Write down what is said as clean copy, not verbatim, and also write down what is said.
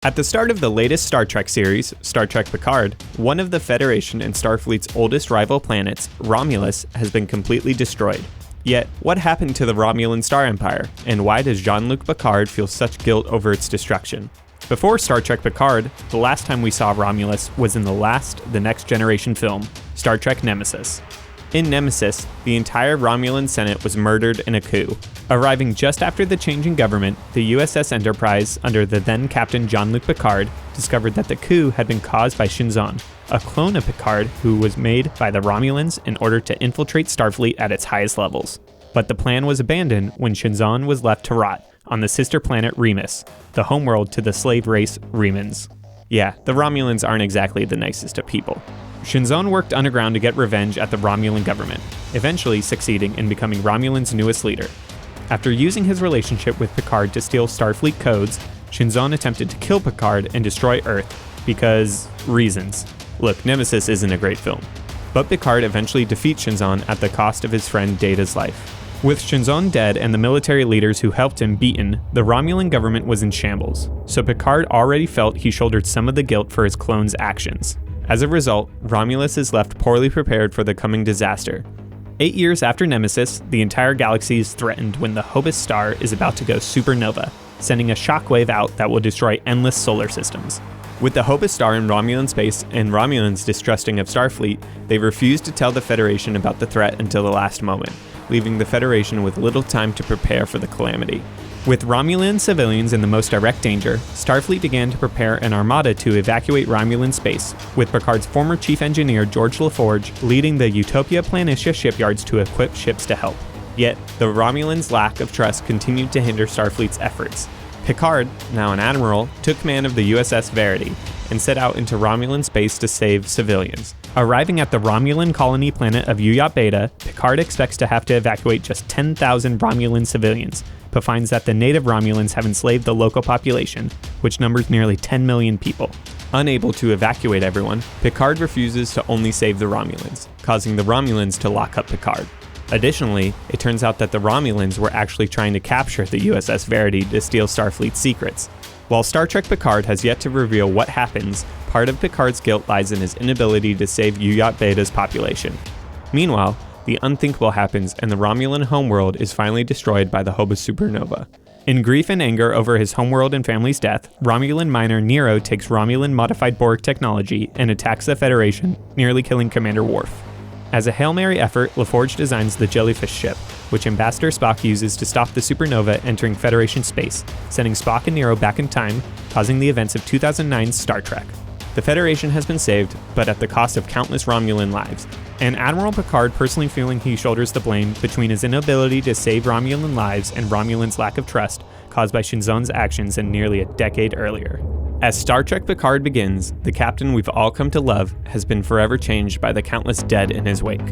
At the start of the latest Star Trek series, Star Trek Picard, one of the Federation and Starfleet's oldest rival planets, Romulus, has been completely destroyed. Yet, what happened to the Romulan Star Empire, and why does Jean-Luc Picard feel such guilt over its destruction? Before Star Trek Picard, the last time we saw Romulus was in the Next Generation film, Star Trek Nemesis. In Nemesis, the entire Romulan Senate was murdered in a coup. Arriving just after the change in government, the USS Enterprise, under the then Captain Jean-Luc Picard, discovered that the coup had been caused by Shinzon, a clone of Picard who was made by the Romulans in order to infiltrate Starfleet at its highest levels. But the plan was abandoned when Shinzon was left to rot on the sister planet Remus, the homeworld to the slave race Remans. Yeah, the Romulans aren't exactly the nicest of people. Shinzon worked underground to get revenge at the Romulan government, eventually succeeding in becoming Romulan's newest leader. After using his relationship with Picard to steal Starfleet codes, Shinzon attempted to kill Picard and destroy Earth, because reasons. Look, Nemesis isn't a great film. But Picard eventually defeats Shinzon at the cost of his friend Data's life. With Shinzon dead and the military leaders who helped him beaten, the Romulan government was in shambles, so Picard already felt he shouldered some of the guilt for his clone's actions. As a result, Romulus is left poorly prepared for the coming disaster. 8 years after Nemesis, the entire galaxy is threatened when the Phobos star is about to go supernova, sending a shockwave out that will destroy endless solar systems. With the Phobos star in Romulan space and Romulans distrusting of Starfleet, they refuse to tell the Federation about the threat until the last moment, leaving the Federation with little time to prepare for the calamity. With Romulan civilians in the most direct danger, Starfleet began to prepare an armada to evacuate Romulan space, with Picard's former chief engineer George LaForge leading the Utopia Planitia shipyards to equip ships to help. Yet, the Romulans' lack of trust continued to hinder Starfleet's efforts. Picard, now an admiral, took command of the USS Verity and set out into Romulan space to save civilians. Arriving at the Romulan colony planet of Uyat Beta, Picard expects to have to evacuate just 10,000 Romulan civilians, but finds that the native Romulans have enslaved the local population, which numbers nearly 10 million people. Unable to evacuate everyone, Picard refuses to only save the Romulans, causing the Romulans to lock up Picard. Additionally, it turns out that the Romulans were actually trying to capture the USS Verity to steal Starfleet's secrets. While Star Trek Picard has yet to reveal what happens, part of Picard's guilt lies in his inability to save Uyat Beta's population. Meanwhile, the unthinkable happens and the Romulan homeworld is finally destroyed by the Phobos supernova. In grief and anger over his homeworld and family's death, Romulan miner Nero takes Romulan modified Borg technology and attacks the Federation, nearly killing Commander Worf. As a Hail Mary effort, LaForge designs the Jellyfish ship, which Ambassador Spock uses to stop the supernova entering Federation space, sending Spock and Nero back in time, causing the events of 2009's Star Trek. The Federation has been saved, but at the cost of countless Romulan lives, and Admiral Picard personally feeling he shoulders the blame between his inability to save Romulan lives and Romulan's lack of trust caused by Shinzon's actions nearly a decade earlier. As Star Trek Picard begins, the captain we've all come to love has been forever changed by the countless dead in his wake.